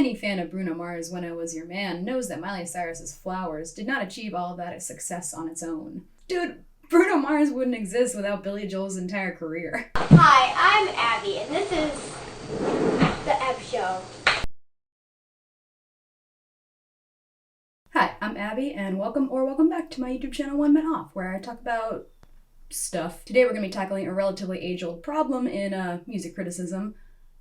Any fan of Bruno Mars' When I Was Your Man knows that Miley Cyrus's Flowers did not achieve all of that success on its own. Dude, Bruno Mars wouldn't exist without Billy Joel's entire career. Hi, I'm Abby, and this is The Ebb Show. Hi, I'm Abby, and welcome back to my YouTube channel 1 Minute Off, where I talk about stuff. Today we're going to be tackling a relatively age-old problem in music criticism,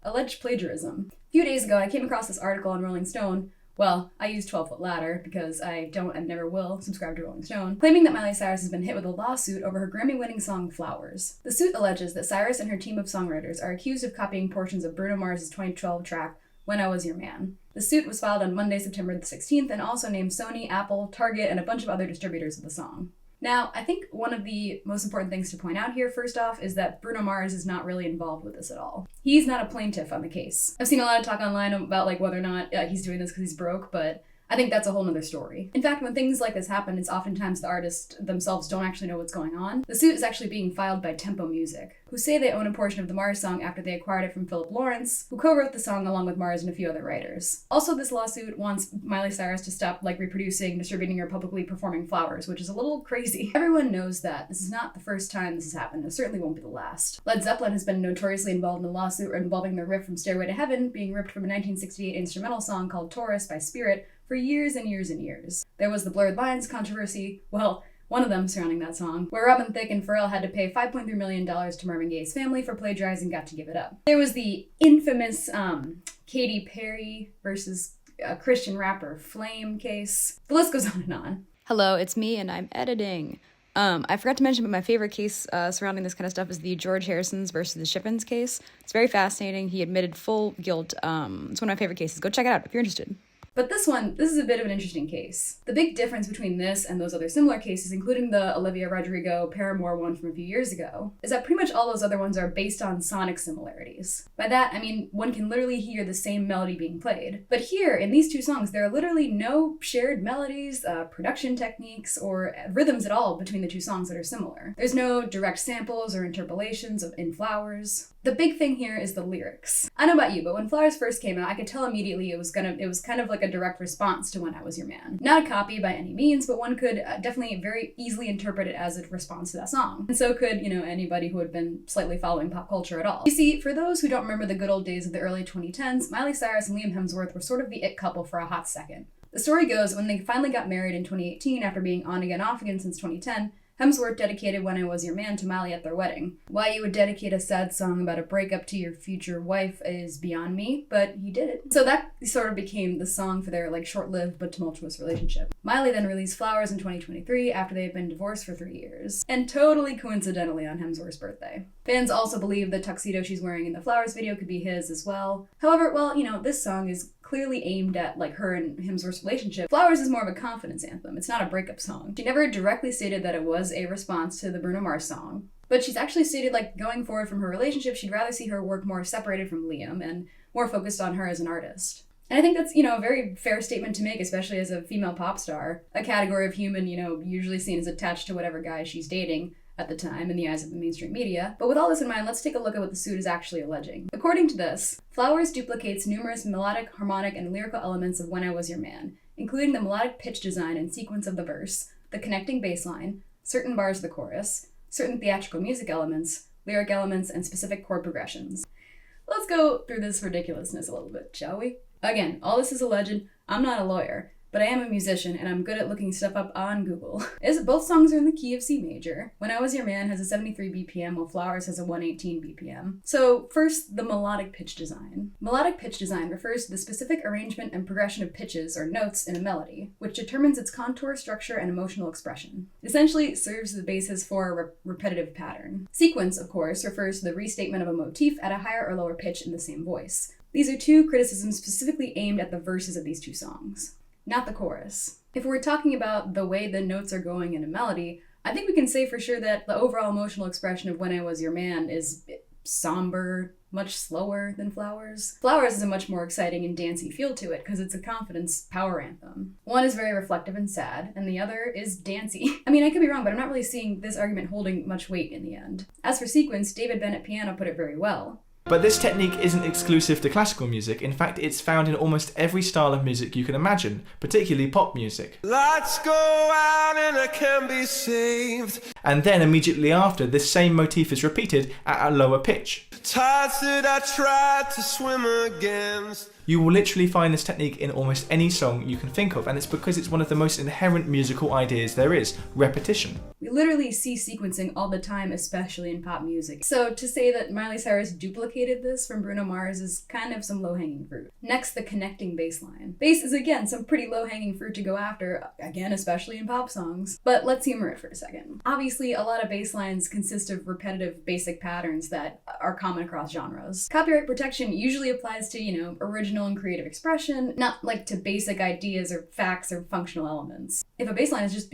alleged plagiarism. A few days ago, I came across this article on Rolling Stone. Well, I use 12 Foot Ladder because I don't and never will subscribe to Rolling Stone, claiming that Miley Cyrus has been hit with a lawsuit over her Grammy-winning song Flowers. The suit alleges that Cyrus and her team of songwriters are accused of copying portions of Bruno Mars' 2012 track, When I Was Your Man. The suit was filed on Monday, September the 16th, and also named Sony, Apple, Target, and a bunch of other distributors of the song. Now, I think one of the most important things to point out here, first off, is that Bruno Mars is not really involved with this at all. He's not a plaintiff on the case. I've seen a lot of talk online about whether or not he's doing this because he's broke, but I think that's a whole nother story. In fact, when things like this happen, it's oftentimes the artists themselves don't actually know what's going on. The suit is actually being filed by Tempo Music, who say they own a portion of the Mars song after they acquired it from Philip Lawrence, who co-wrote the song along with Mars and a few other writers. Also, this lawsuit wants Miley Cyrus to stop reproducing, distributing, or publicly performing Flowers, which is a little crazy. Everyone knows that this is not the first time this has happened. It certainly won't be the last. Led Zeppelin has been notoriously involved in a lawsuit involving the riff from Stairway to Heaven being ripped from a 1968 instrumental song called Taurus by Spirit for years and years and years. There was the Blurred Lines controversy, well, one of them surrounding that song, where Robin Thicke and Pharrell had to pay $5.3 million to Marvin Gaye's family for plagiarizing and got to give it up. There was the infamous Katy Perry versus Christian rapper Flame case. The list goes on and on. Hello, it's me and I'm editing. I forgot to mention, but my favorite case surrounding this kind of stuff is the George Harrison's versus the Shippens case. It's very fascinating. He admitted full guilt. It's one of my favorite cases. Go check it out if you're interested. But this is a bit of an interesting case. The big difference between this and those other similar cases, including the Olivia Rodrigo Paramore one from a few years ago, is that pretty much all those other ones are based on sonic similarities. By that, I mean one can literally hear the same melody being played. But here, in these two songs, there are literally no shared melodies, production techniques, or rhythms at all between the two songs that are similar. There's no direct samples or interpolations in Flowers. The big thing here is the lyrics. I don't know about you, but when Flowers first came out, I could tell immediately it was kind of like a direct response to When I Was Your Man. Not a copy by any means, but one could definitely very easily interpret it as a response to that song. And so could, anybody who had been slightly following pop culture at all. You see, for those who don't remember the good old days of the early 2010s, Miley Cyrus and Liam Hemsworth were sort of the it couple for a hot second. The story goes, when they finally got married in 2018 after being on again off again since 2010, Hemsworth dedicated When I Was Your Man to Miley at their wedding. Why you would dedicate a sad song about a breakup to your future wife is beyond me, but he did it. So that sort of became the song for their short-lived but tumultuous relationship. Miley then released Flowers in 2023 after they had been divorced for 3 years, and totally coincidentally on Hemsworth's birthday. Fans also believe the tuxedo she's wearing in the Flowers video could be his as well. However, this song is clearly aimed at her and Hemsworth's relationship. Flowers is more of a confidence anthem. It's not a breakup song. She never directly stated that it was a response to the Bruno Mars song, but she's actually stated going forward from her relationship, she'd rather see her work more separated from Liam and more focused on her as an artist. And I think that's, a very fair statement to make, especially as a female pop star, a category of human, usually seen as attached to whatever guy she's dating at the time in the eyes of the mainstream media. But with all this in mind, let's take a look at what the suit is actually alleging. According to this, Flowers duplicates numerous melodic, harmonic, and lyrical elements of When I Was Your Man, including the melodic pitch design and sequence of the verse, the connecting bass line, certain bars of the chorus, certain theatrical music elements, lyric elements, and specific chord progressions. Let's go through this ridiculousness a little bit, shall we? Again, all this is alleged. I'm not a lawyer, but I am a musician, and I'm good at looking stuff up on Google. Both songs are in the key of C major. When I Was Your Man has a 73 BPM, while Flowers has a 118 BPM. So first, the melodic pitch design. Melodic pitch design refers to the specific arrangement and progression of pitches or notes in a melody, which determines its contour, structure, and emotional expression. It essentially serves as the basis for a repetitive pattern. Sequence, of course, refers to the restatement of a motif at a higher or lower pitch in the same voice. These are two criticisms specifically aimed at the verses of these two songs, not the chorus. If we're talking about the way the notes are going in a melody, I think we can say for sure that the overall emotional expression of When I Was Your Man is somber, much slower than Flowers. Flowers has a much more exciting and dancey feel to it because it's a confidence power anthem. One is very reflective and sad, and the other is dancey. I mean, I could be wrong, but I'm not really seeing this argument holding much weight in the end. As for sequence, David Bennett Piano put it very well. But this technique isn't exclusive to classical music. In fact, it's found in almost every style of music you can imagine, particularly pop music. Lights go out and I can be saved. And then immediately after, this same motif is repeated at a lower pitch. Tides that I tried to swim against. You will literally find this technique in almost any song you can think of, and it's because it's one of the most inherent musical ideas there is, repetition. We literally see sequencing all the time, especially in pop music. So to say that Miley Cyrus duplicated this from Bruno Mars is kind of some low-hanging fruit. Next, the connecting bass line. Bass is again some pretty low-hanging fruit to go after, again especially in pop songs. But let's humor it for a second. Obviously, a lot of bass lines consist of repetitive basic patterns that are common across genres. Copyright protection usually applies to, original and creative expression, not like to basic ideas or facts or functional elements. If a bass line is just,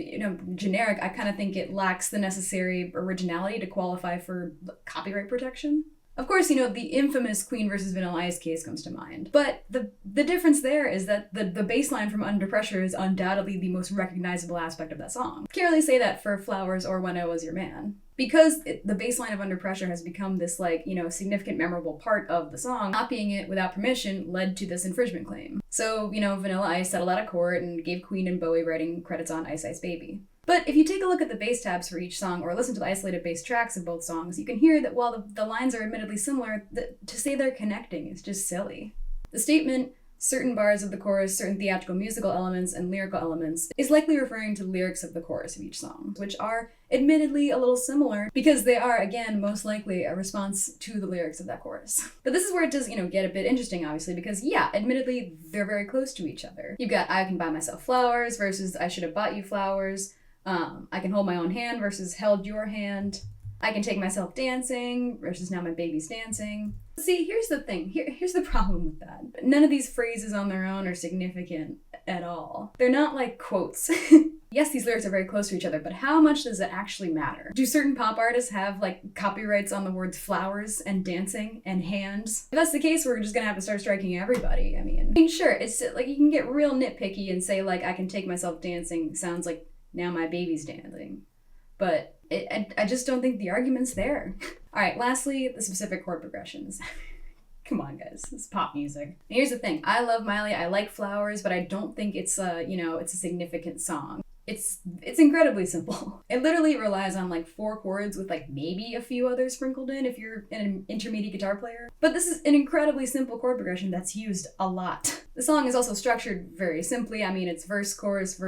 generic, I kind of think it lacks the necessary originality to qualify for copyright protection. Of course, the infamous Queen versus Vanilla Ice case comes to mind. But the difference there is that the bass line from Under Pressure is undoubtedly the most recognizable aspect of that song. Can't really say that for Flowers or When I Was Your Man. Because the bass line of Under Pressure has become this, significant, memorable part of the song, copying it without permission led to this infringement claim. So, Vanilla Ice settled out of court and gave Queen and Bowie writing credits on Ice Ice Baby. But if you take a look at the bass tabs for each song or listen to the isolated bass tracks of both songs, you can hear that while the lines are admittedly similar, to say they're connecting is just silly. The statement, certain bars of the chorus, certain theatrical musical elements, and lyrical elements, is likely referring to lyrics of the chorus of each song, which are admittedly a little similar because they are, again, most likely a response to the lyrics of that chorus. But this is where it does, get a bit interesting, obviously, because, yeah, admittedly, they're very close to each other. You've got I Can Buy Myself Flowers versus I Should Have Bought You Flowers. I Can Hold My Own Hand versus Held Your Hand. I Can Take Myself Dancing versus Now My Baby's Dancing. See, here's the thing. Here's the problem with that. None of these phrases on their own are significant at all. They're not like quotes. Yes, these lyrics are very close to each other, but how much does it actually matter? Do certain pop artists have, copyrights on the words flowers and dancing and hands? If that's the case, we're just gonna have to start striking everybody. I mean, sure, it's you can get real nitpicky and say, I Can Take Myself Dancing sounds like Now My Baby's Dancing. But I just don't think the argument's there. All right, lastly, the specific chord progressions. Come on, guys, this is pop music. And here's the thing, I love Miley, I like Flowers, but I don't think it's it's a significant song. It's incredibly simple. It literally relies on 4 chords with maybe a few others sprinkled in if you're an intermediate guitar player. But this is an incredibly simple chord progression that's used a lot. The song is also structured very simply. I mean, it's verse, chorus,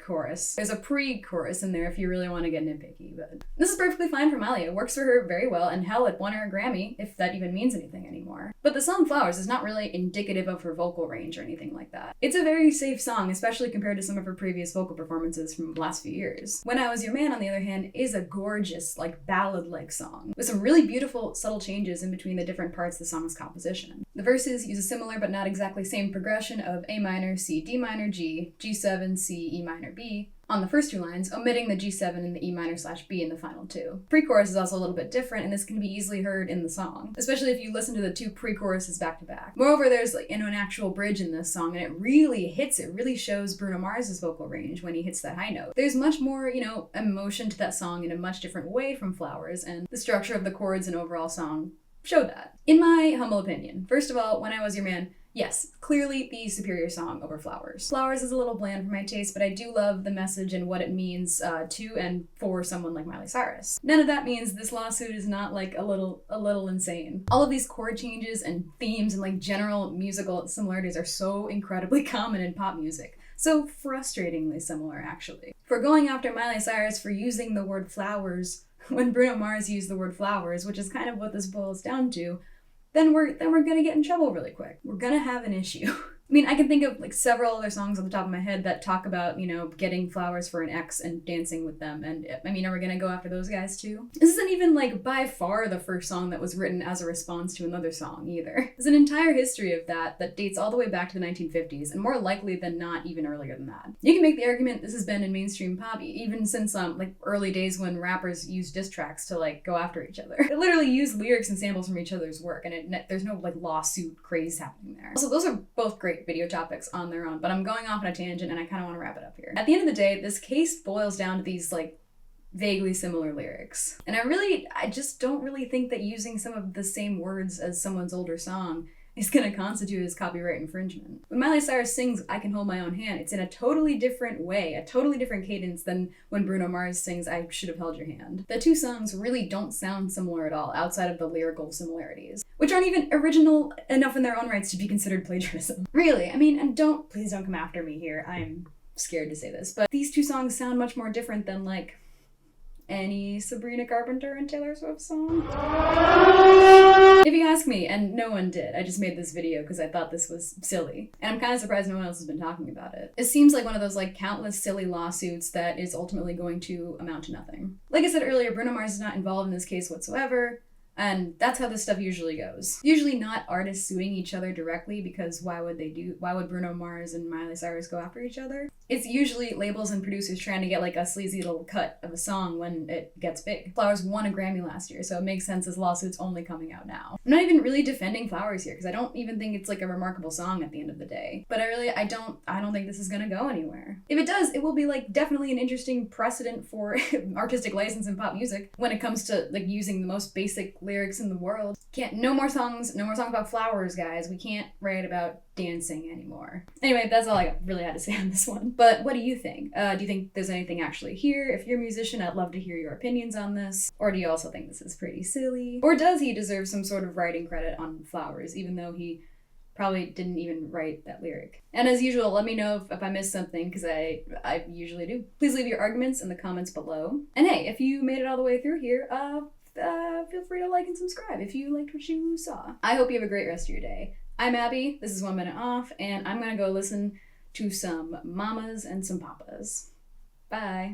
chorus. There's a pre-chorus in there if you really want to get nitpicky, but this is perfectly fine for Miley. It works for her very well, and hell, it won her a Grammy, if that even means anything anymore. But the song Flowers is not really indicative of her vocal range or anything like that. It's a very safe song, especially compared to some of her previous vocal performances from the last few years. When I Was Your Man, on the other hand, is a gorgeous, ballad-like song, with some really beautiful, subtle changes in between the different parts of the song's composition. The verses use a similar but not exactly same progression of A minor, C, D minor, G, G7, C, E minor, B on the first 2 lines, omitting the G7 and the E minor/B in the final 2. Pre-chorus is also a little bit different, and this can be easily heard in the song, especially if you listen to the 2 pre-choruses back to back. Moreover, there's an actual bridge in this song, and it really shows Bruno Mars's vocal range when he hits that high note. There's much more, emotion to that song in a much different way from Flowers, and the structure of the chords and overall song show that. In my humble opinion, first of all, When I Was Your Man, yes, clearly the superior song over Flowers. Flowers is a little bland for my taste, but I do love the message and what it means to and for someone like Miley Cyrus. None of that means this lawsuit is not a little insane. All of these chord changes and themes and general musical similarities are so incredibly common in pop music. So frustratingly similar, actually. For going after Miley Cyrus for using the word flowers when Bruno Mars used the word flowers, which is kind of what this boils down to, then we're gonna get in trouble really quick. We're gonna have an issue. I mean, I can think of several other songs on the top of my head that talk about, getting flowers for an ex and dancing with them. And I mean, are we gonna go after those guys too? This isn't even by far the first song that was written as a response to another song either. There's an entire history of that dates all the way back to the 1950s, and more likely than not even earlier than that. You can make the argument this has been in mainstream pop even since early days when rappers used diss tracks to go after each other. They literally use lyrics and samples from each other's work, and there's no lawsuit craze happening there. Also, those are both great video topics on their own, but I'm going off on a tangent and I kind of want to wrap it up here. At the end of the day, this case boils down to these vaguely similar lyrics. And I just don't really think that using some of the same words as someone's older song is gonna constitute as copyright infringement. When Miley Cyrus sings I Can Hold My Own Hand, it's in a totally different way, a totally different cadence than when Bruno Mars sings I Should Have Held Your Hand. The two songs really don't sound similar at all, outside of the lyrical similarities, which aren't even original enough in their own rights to be considered plagiarism. Really, I mean, and please don't come after me here, I'm scared to say this, but these two songs sound much more different than, like, any Sabrina Carpenter and Taylor Swift song. If you ask me, and no one did, I just made this video because I thought this was silly. And I'm kind of surprised no one else has been talking about it. It seems like one of those like countless silly lawsuits that is ultimately going to amount to nothing. Like I said earlier, Bruno Mars is not involved in this case whatsoever. And that's how this stuff usually goes. Usually not artists suing each other directly, because why would Bruno Mars and Miley Cyrus go after each other? It's usually labels and producers trying to get like a sleazy little cut of a song when it gets big. Flowers won a Grammy last year, so it makes sense this lawsuit's only coming out now. I'm not even really defending Flowers here, because I don't even think it's like a remarkable song at the end of the day. But I don't think this is gonna go anywhere. If it does, it will be like definitely an interesting precedent for artistic license in pop music when it comes to like using the most basic lyrics in the world. No more songs about flowers, guys. We can't write about dancing anymore. Anyway, that's all I really had to say on this one. But what do you think? Do you think there's anything actually here? If you're a musician, I'd love to hear your opinions on this. Or do you also think this is pretty silly? Or does he deserve some sort of writing credit on Flowers, even though he probably didn't even write that lyric? And as usual, let me know if I missed something, because I usually do. Please leave your arguments in the comments below. And hey, if you made it all the way through here, feel free to like and subscribe if you liked what you saw. I hope you have a great rest of your day. I'm Abby, this is 1 Minute Off, and I'm gonna go listen to some mamas and some papas. Bye.